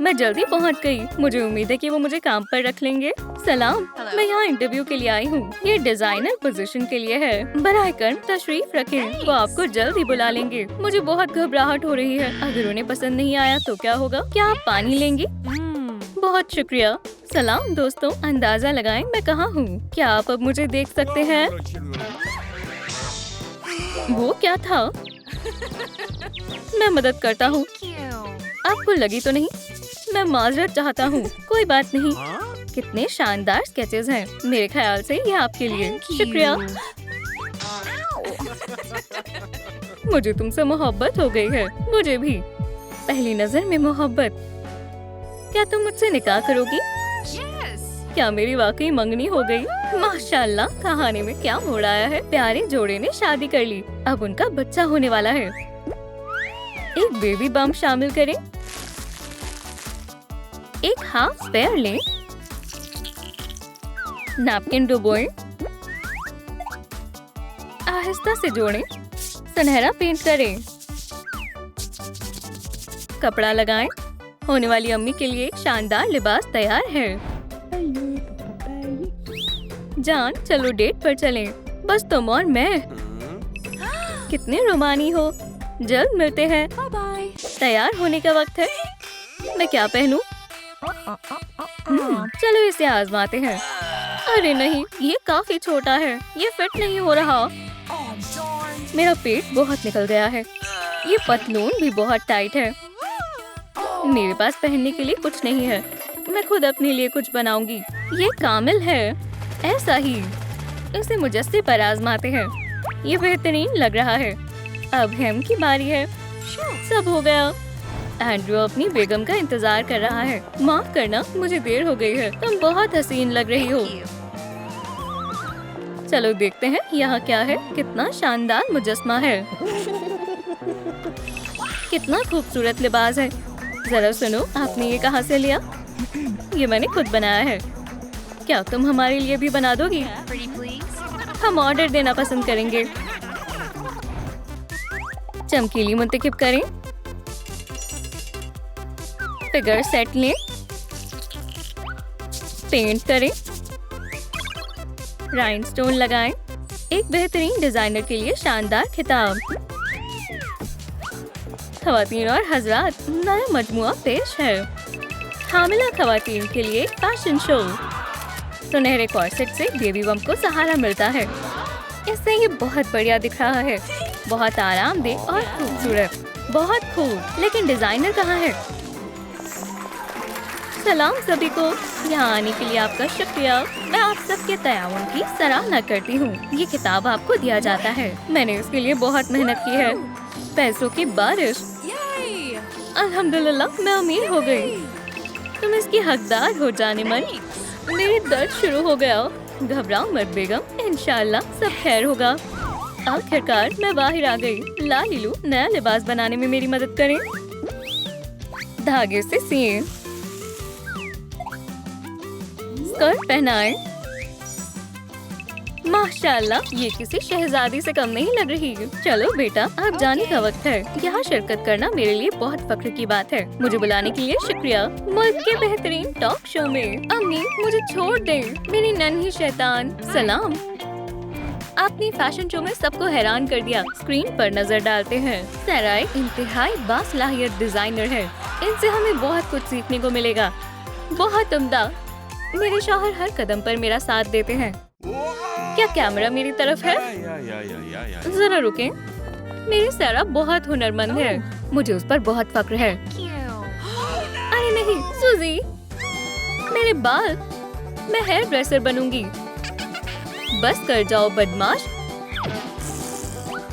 मैं जल्दी पहुँच गई। मुझे उम्मीद है कि वो मुझे काम पर रख लेंगे। सलाम, मैं यहाँ इंटरव्यू के लिए आई हूँ। ये डिजाइनर पोजीशन के लिए है। बराए कर्म तशरीफ रखें, वो आपको जल्द ही बुला लेंगे। मुझे बहुत घबराहट हो रही है। अगर उन्हें पसंद नहीं आया तो क्या होगा? क्या आप पानी लेंगी? बहुत शुक्रिया। सलाम दोस्तों, अंदाजा लगाएं मैं कहाँ हूँ। क्या आप अब मुझे देख सकते हैं? वो क्या था? मैं मदद करता हूँ। आपको लगी तो नहीं? मैं माजरत चाहता हूँ। कोई बात नहीं। कितने शानदार स्केचेस हैं। मेरे ख्याल से ये आपके लिए। शुक्रिया। मुझे तुमसे मोहब्बत हो गई है। मुझे भी। पहली नजर में मोहब्बत। क्या तुम मुझसे निकाह करोगी? Yes. क्या मेरी वाकई मंगनी हो गई? माशाल्लाह, कहानी में क्या मोड़ आया है। प्यारे जोड़े ने शादी कर ली। अब उनका बच्चा होने वाला है। एक बेबी बम शामिल करें। एक हाफ स्पेयर लें। नैपकिन डुबोएं। आहिस्ता से जोड़ें। सुनहरा पेंट करें। कपड़ा लगाएं। होने वाली अम्मी के लिए एक शानदार लिबास तैयार है। जान, चलो डेट पर चलें। बस तुम और मैं। कितने रोमानी हो। जल्द मिलते हैं। तैयार होने का वक्त है। मैं क्या पहनूं? चलो इसे आजमाते हैं। अरे नहीं, ये काफी छोटा है। ये फिट नहीं हो रहा। मेरा पेट बहुत निकल गया है। ये पतलून भी बहुत टाइट है। मेरे पास पहनने के लिए कुछ नहीं है। मैं खुद अपने लिए कुछ बनाऊंगी। ये कामिल है। ऐसा ही। इसे मुजस्से पर आजमाते हैं। ये बेहतरीन लग रहा है। अब हेम की बारी है। सब हो गया। एंड्रू अपनी बेगम का इंतजार कर रहा है। माफ करना, मुझे देर हो गई है। तुम बहुत हसीन लग रही हो। चलो देखते हैं यहाँ क्या है। कितना शानदार मुजस्मा है। कितना खूबसूरत लिबास है। जरा सुनो, आपने ये कहाँ से लिया? ये मैंने खुद बनाया है। क्या तुम हमारे लिए भी बना दोगी? Pretty please. हम ऑर्डर देना पसंद करेंगे। चमकीली मुंतखब करें। फिगर सेट लें। पेंट करें। राइनस्टोन लगाएं। एक बेहतरीन डिजाइनर के लिए शानदार खिताब। खवातीन और हजरात, नया मजमुआ पेश है। हामिला खवातीन के लिए फैशन शो। सुनहरे कॉर्सेट से बेबी बम को सहारा मिलता है। इससे ये बहुत बढ़िया दिख रहा है। बहुत आरामदेह और खूबसूरत। बहुत खूब। लेकिन डिजाइनर कहाँ है? सलाम सभी को। यहाँ आने के लिए आपका शुक्रिया। मैं आप सबके तयावुन की सराहना करती हूँ। ये किताब आपको दिया जाता है। मैंने इसके लिए बहुत मेहनत की है। पैसों की बारिश। Yay. अल्हम्दुलिल्लाह, मैं अमीर हो गई। तुम इसकी हकदार हो जाने मन। मेरे दर्द शुरू हो गया। घबराओ मत बेगम, इंशाल्लाह सब खैर होगा। आखिरकार मैं बाहर आ गई। लालिलू, नया लिबास बनाने में मेरी मदद करें। धागे से सिएं। स्कर्ट पहनाएं। माशाल्लाह, ये किसी शहजादी से कम नहीं लग रही। चलो बेटा, अब जाने का वक्त है। यहाँ शिरकत करना मेरे लिए बहुत फख्र की बात है। मुझे बुलाने के लिए शुक्रिया। मुल्क के बेहतरीन टॉक शो में। अम्मी, मुझे छोड़ दे, मेरी नन्ही शैतान। सलाम। आपने फैशन शो में सबको हैरान कर दिया। स्क्रीन पर नजर डालते हैं। सराय इंतहाई बासलाहियत डिजाइनर है। इनसे हमें बहुत कुछ सीखने को मिलेगा। बहुत उम्दा। मेरे शौहर हर कदम पर मेरा साथ देते हैं। क्या कैमरा मेरी तरफ है? जरा रुकें। मेरी सारा बहुत हुनरमंद है। मुझे उस पर बहुत फक्र है। Cute. अरे नहीं, सूजी। मेरे बाल, मैं हेयर ड्रेसर बनूंगी। बस कर जाओ बदमाश,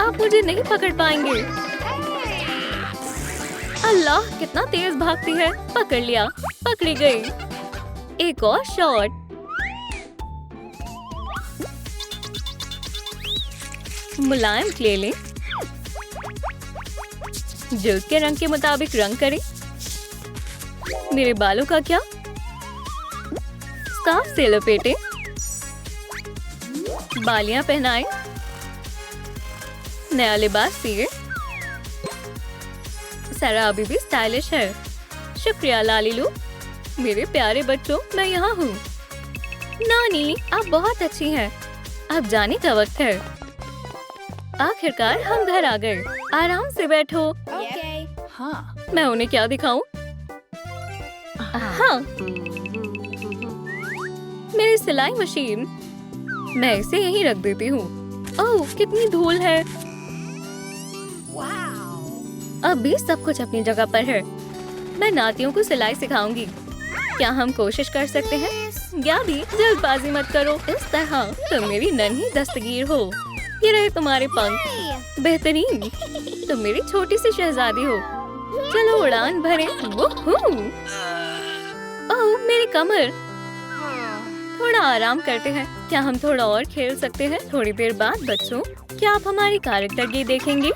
आप मुझे नहीं पकड़ पाएंगे। अल्लाह कितना तेज भागती है। पकड़ लिया, पकड़ी गई। एक और शॉट। मुलायम क्ले लें, जल्द के रंग के मुताबिक रंग करें। मेरे बालों का क्या? स्कार्फ से लपेटें, बालियां पहनाएं, नया लिबास सिए। सारा अभी भी स्टाइलिश है। शुक्रिया लालीलू। मेरे प्यारे बच्चों, मैं यहाँ हूँ। नानी, आप बहुत अच्छी हैं। अब जाने का वक्त है। आखिरकार हम घर आ गए। आराम से बैठो। हाँ। मैं उन्हें क्या दिखाऊं? हाँ, मेरी सिलाई मशीन। मैं इसे यहीं रख देती हूँ। ओह, कितनी धूल है। अब भी सब कुछ अपनी जगह पर है। मैं नातियों को सिलाई सिखाऊंगी। क्या हम कोशिश कर सकते हैं? गाबी, जल्दबाजी मत करो। इस तरह तुम मेरी नन्ही दस्तगीर हो। ये रहे तुम्हारे पंख। बेहतरीन। तुम मेरी छोटी सी शहजादी हो। चलो उड़ान भरे। ओह, मेरी कमर। थोड़ा आराम करते हैं। क्या हम थोड़ा और खेल सकते हैं? थोड़ी देर बाद बच्चों, क्या आप हमारी कारकर्दगी देखेंगे?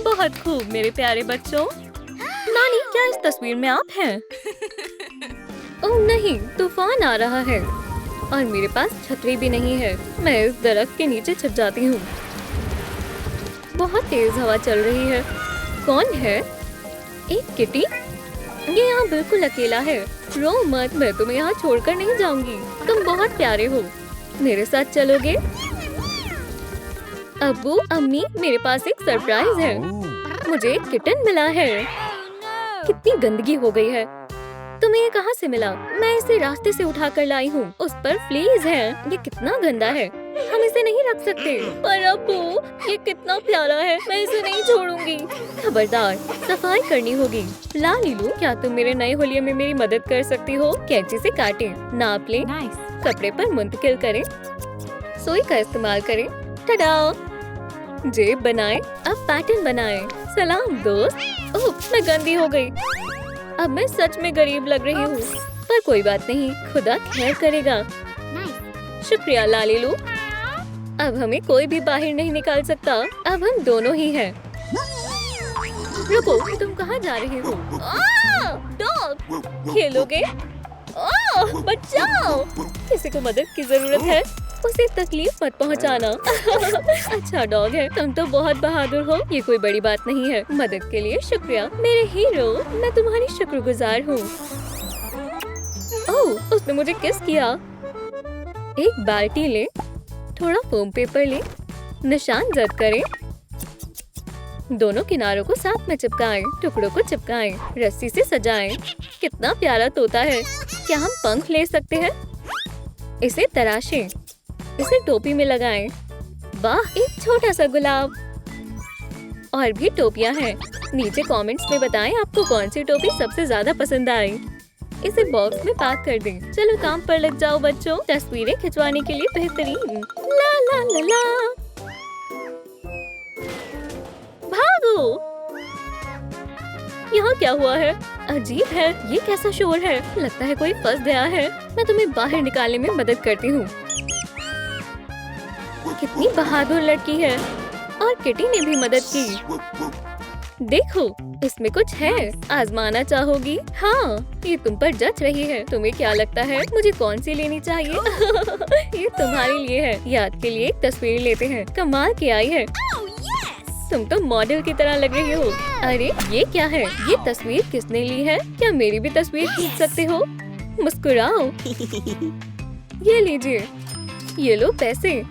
बहुत खूब मेरे प्यारे बच्चों। नानी, क्या इस तस्वीर में आप हैं? ओह नहीं, तूफान आ रहा है और मेरे पास छतरी भी नहीं है। मैं इस दरख्त के नीचे छिप जाती हूँ। बहुत तेज हवा चल रही है। कौन है? एक किटी। ये यहाँ बिल्कुल अकेला है। रो मत, मैं तुम्हें यहाँ छोड़कर नहीं जाऊंगी। तुम बहुत प्यारे हो। मेरे साथ चलोगे? अब्बू, अम्मी, मेरे पास एक सरप्राइज है। मुझे एक किटन मिला है। कितनी गंदगी हो गई है। तुम्हें ये कहाँ से मिला? मैं इसे रास्ते से उठा कर लाई हूँ। उस पर फ्लीज है। ये कितना गंदा है। हम इसे नहीं रख सकते। पर अब्बू, ये कितना प्यारा है। मैं इसे नहीं छोड़ूंगी। खबरदार, सफाई करनी होगी। लालीलू, क्या तुम मेरे नए होलिये में मेरी मदद कर सकती हो? कैंची से काटें, नाप लें, कपड़े पर मुंतकिल करें, सुई का इस्तेमाल करें। टडा! जेब बनाएं, अब पैटर्न बनाएं। सलाम दोस्त। ओह, मैं गंदी हो गई। अब मैं सच में गरीब लग रही हूँ, पर कोई बात नहीं, खुदा खैर करेगा। शुक्रिया लालीलू। अब हमें कोई भी बाहर नहीं निकाल सकता। अब हम दोनों ही हैं। रुको, तुम कहाँ जा रहे हो? डॉग, खेलोगे? बचाओ! किसी को मदद की जरूरत है, उसे तकलीफ मत पहुंचाना। अच्छा डॉग है, तुम तो बहुत बहादुर हो। ये कोई बड़ी बात नहीं है। मदद के लिए शुक्रिया मेरे हीरो। मैं तुम्हारी शुक्रगुजार हूँ। ओह, उसने मुझे किस किया। एक बाल्टी ले, थोड़ा फोम पेपर ले, निशान जद करें, दोनों किनारों को साथ में चिपकाएं, टुकड़ों को चिपकाएं, रस्सी से सजाएं। कितना प्यारा तोता है। क्या हम पंख ले सकते हैं? इसे तराशें, इसे टोपी में लगाएं। वाह, एक छोटा सा गुलाब। और भी टोपियां हैं। नीचे कमेंट्स में बताएं आपको कौन सी टोपी सबसे ज्यादा पसंद आई। इसे बॉक्स में पैक कर दें। चलो काम पर लग जाओ बच्चों। तस्वीरें खिंचवाने के लिए बेहतरीन। ला ला ला ला। भागो! यहाँ क्या हुआ है? अजीब है। ये कैसा शोर है? लगता है कोई फंस गया है। मैं तुम्हें बाहर निकालने में मदद करती हूँ। कितनी बहादुर लड़की है। और किटी ने भी मदद की। देखो, इसमें कुछ है। आजमाना चाहोगी? हाँ, ये तुम पर जच रही है। तुम्हें क्या लगता है मुझे कौन सी लेनी चाहिए? ये तुम्हारे लिए है। याद के लिए एक तस्वीर लेते हैं। कमाल की आई है। तुम तो मॉडल की तरह लग रही हो। अरे ये क्या है? ये तस्वीर किसने ली है? क्या मेरी भी तस्वीर खींच सकते हो? मुस्कुराओ। ये लीजिए। ये लो पैसे।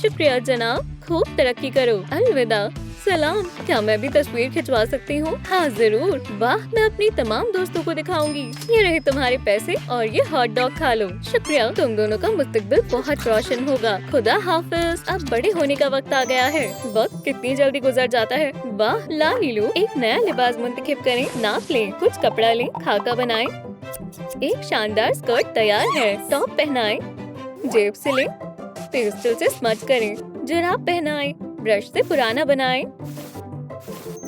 शुक्रिया जनाब, खूब तरक्की करो। अलविदा। सलाम। क्या मैं भी तस्वीर खिंचवा सकती हूँ? हाँ जरूर। वाह, मैं अपनी तमाम दोस्तों को दिखाऊंगी। ये रहे तुम्हारे पैसे और ये हॉट डॉग खा लो। शुक्रिया, तुम दोनों का मुस्तकबिल बहुत रोशन होगा। खुदा हाफिज। अब बड़े होने का वक्त आ गया है। वक्त कितनी जल्दी गुजर जाता है। वाह लालीलू, एक नया लिबास मुंतखब करें, नाप लें, कुछ कपड़ा लें, खाका बनाएं। एक शानदार स्कर्ट तैयार है। टॉप पहनाएं, जेब से लें, पेस्टल से स्मच करें, जुराब पहनाएं, ब्रश से पुराना बनाएं।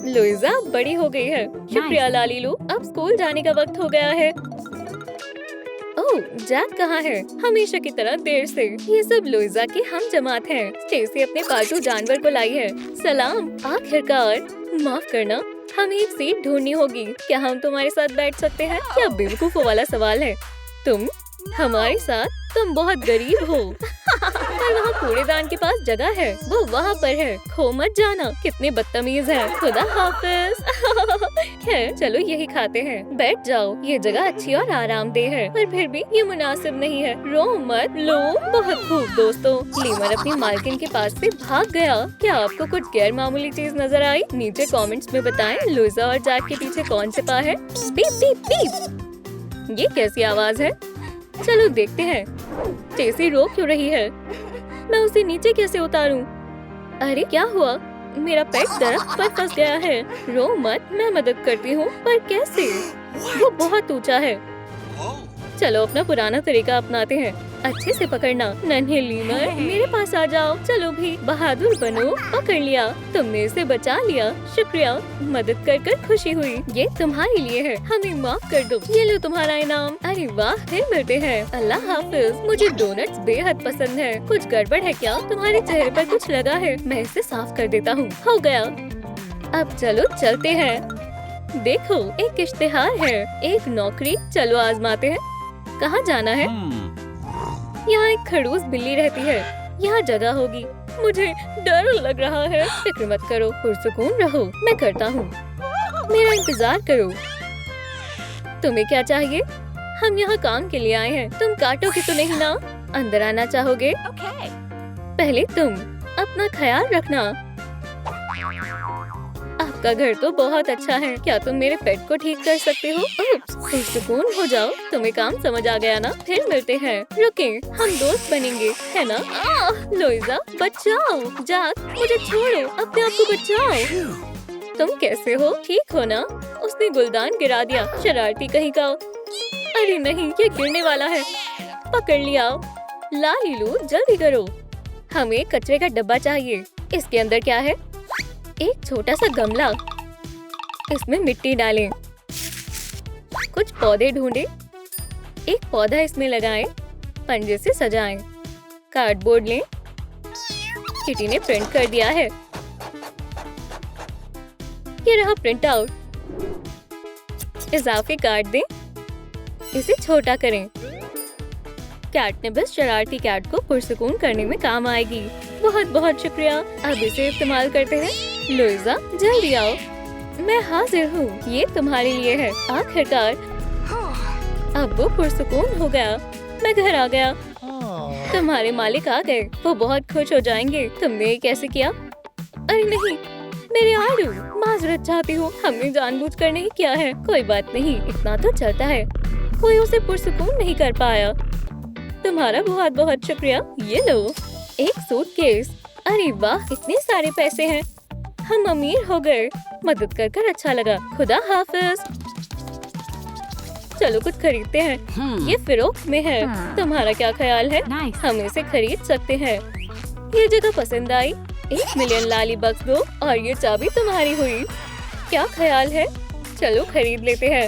लुइजा अब बड़ी हो गई है। शुक्रिया लालीलू, अब स्कूल जाने का वक्त हो गया है। ओह, जैक कहाँ है? हमेशा की तरह देर से। ये सब लुइजा के हम जमात हैं। स्टेसी अपने पालतू जानवर को लाई है। सलाम। आखिरकार। माफ करना, हमें एक सीट ढूंढनी होगी। क्या हम तुम्हारे साथ बैठ सकते हैं? क्या बेवकूफों वाला सवाल है। तुम हमारे साथ? तुम बहुत गरीब हो। पर वहाँ कूड़ेदान के पास जगह है, वो वहाँ पर है। खो मत जाना। कितने बदतमीज है। खुदा हाफिज। खैर चलो यही खाते हैं। बैठ जाओ, ये जगह अच्छी और आरामदेह है, पर फिर भी ये मुनासिब नहीं है। रो मत। लो, बहुत खूब दोस्तों। लीमर अपनी मालकिन के पास से भाग गया। क्या आपको कुछ गैर मामूली चीज नजर आई? नीचे कमेंट्स में बताएं लुइजा और जैक के पीछे कौन छिपा है। Beep beep beep. ये कैसी आवाज है? चलो देखते हैं। स्टेसी रो क्यों रही है? मैं उसे नीचे कैसे उतारूं? अरे क्या हुआ? मेरा पेट दरख्त पर फंस गया है। रो मत, मैं मदद करती हूँ, पर कैसे? वो बहुत ऊंचा है। चलो अपना पुराना तरीका अपनाते हैं। अच्छे से पकड़ना। नन्हे लीमर, मेरे पास आ जाओ। चलो भी, बहादुर बनो। पकड़ लिया। तुमने इसे बचा लिया। शुक्रिया, मदद कर कर खुशी हुई। ये तुम्हारे लिए है, हमें माफ कर दो। ये लो तुम्हारा इनाम। अरे वाह, फिर मिलते हैं। अल्लाह हाफिज। मुझे डोनट्स बेहद पसंद है। कुछ गड़बड़ है क्या? तुम्हारे चेहरे पर कुछ लगा है। मैं इसे साफ कर देता हूँ। हो गया। अब चलो चलते हैं। देखो, एक इश्तिहार है, एक नौकरी। चलो आजमाते हैं। कहाँ जाना है? यहाँ एक खड़ूस बिल्ली रहती है। यहाँ जगह होगी। मुझे डर लग रहा है। फिक्र मत करो, पुरसुकून रहो, मैं करता हूँ। मेरा इंतजार करो। तुम्हें क्या चाहिए? हम यहाँ काम के लिए आए हैं। तुम काटोगे तो नहीं ना? अंदर आना चाहोगे? पहले तुम अपना ख्याल रखना। आपका घर तो बहुत अच्छा है। क्या तुम मेरे पेट को ठीक कर सकते हो? सुकून हो जाओ। तुम्हें काम समझ आ गया ना? फिर मिलते हैं। रुके, हम दोस्त बनेंगे, है ना? लुइजा, बचाओ। जैक, मुझे छोड़ो। अपने आप को बचाओ। तुम कैसे हो? ठीक हो ना? उसने गुलदान गिरा दिया। शरारती कहीं का। अरे नहीं, ये गिरने वाला है। पकड़ लिया। लालीलू, जल्दी करो। हमें कचरे का डब्बा चाहिए। इसके अंदर क्या है? एक छोटा सा गमला। इसमें मिट्टी डालें। कुछ पौधे ढूंढें। एक पौधा इसमें लगाएं। पंजे से सजाएं। कार्डबोर्ड लें। किटी ने प्रिंट कर दिया है। ये रहा प्रिंट आउट। इजाफी काट दें। इसे छोटा करें। कैटनिबस शरारती कैट को पुरसुकून करने में काम आएगी। बहुत बहुत शुक्रिया। अब इसे इस्तेमाल करते हैं। लुइजा, जल्दी आओ। मैं हाजिर हूँ। ये तुम्हारे लिए है। आखिरकार अब वो पुरसुकून हो गया। मैं घर आ गया। तुम्हारे मालिक आ गए। वो बहुत खुश हो जाएंगे। तुमने ये कैसे किया? अरे नहीं, मेरे आड़ू। माजरत चाहती हूँ। हमने जानबूझकर नहीं किया है। कोई बात नहीं, इतना तो चलता है। कोई उसे पुरसुकून नहीं कर पाया। तुम्हारा बहुत बहुत शुक्रिया। ये लो, एक सूटकेस। अरे वाह, इतने सारे पैसे हैं। हम अमीर हो गए। मदद कर कर अच्छा लगा। खुदा हाफिज। चलो कुछ खरीदते हैं। ये फिरोख्त में है। तुम्हारा क्या ख्याल है? हम इसे खरीद सकते हैं। ये जगह पसंद आई? 1 मिलियन लाली बक्स दो और ये चाबी तुम्हारी हुई। क्या ख्याल है? चलो खरीद लेते हैं।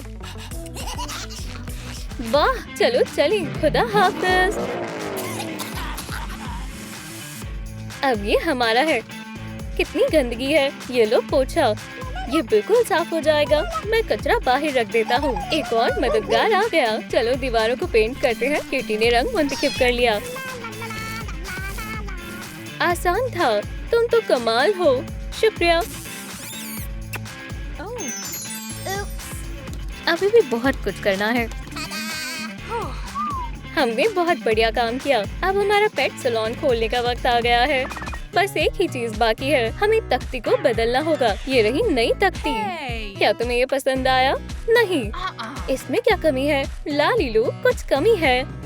वाह, चलो चली। खुदा हाफिज। अब ये हमारा है। कितनी गंदगी है। ये लो पोछा। ये बिल्कुल साफ हो जाएगा। मैं कचरा बाहर रख देता हूँ। एक और मददगार आ गया। चलो दीवारों को पेंट करते हैं। किटी ने रंग मुंतखब कर लिया। आसान था। तुम तो कमाल हो। शुक्रिया। अभी भी बहुत कुछ करना है। हमने बहुत बढ़िया काम किया। अब हमारा पेट सैलून खोलने का वक्त आ गया है। बस एक ही चीज बाकी है, हमें तख्ती को बदलना होगा। ये रही नई तख्ती। Hey. क्या तुम्हें ये पसंद आया? नहीं, इसमें क्या कमी है? लालीलू, कुछ कमी है।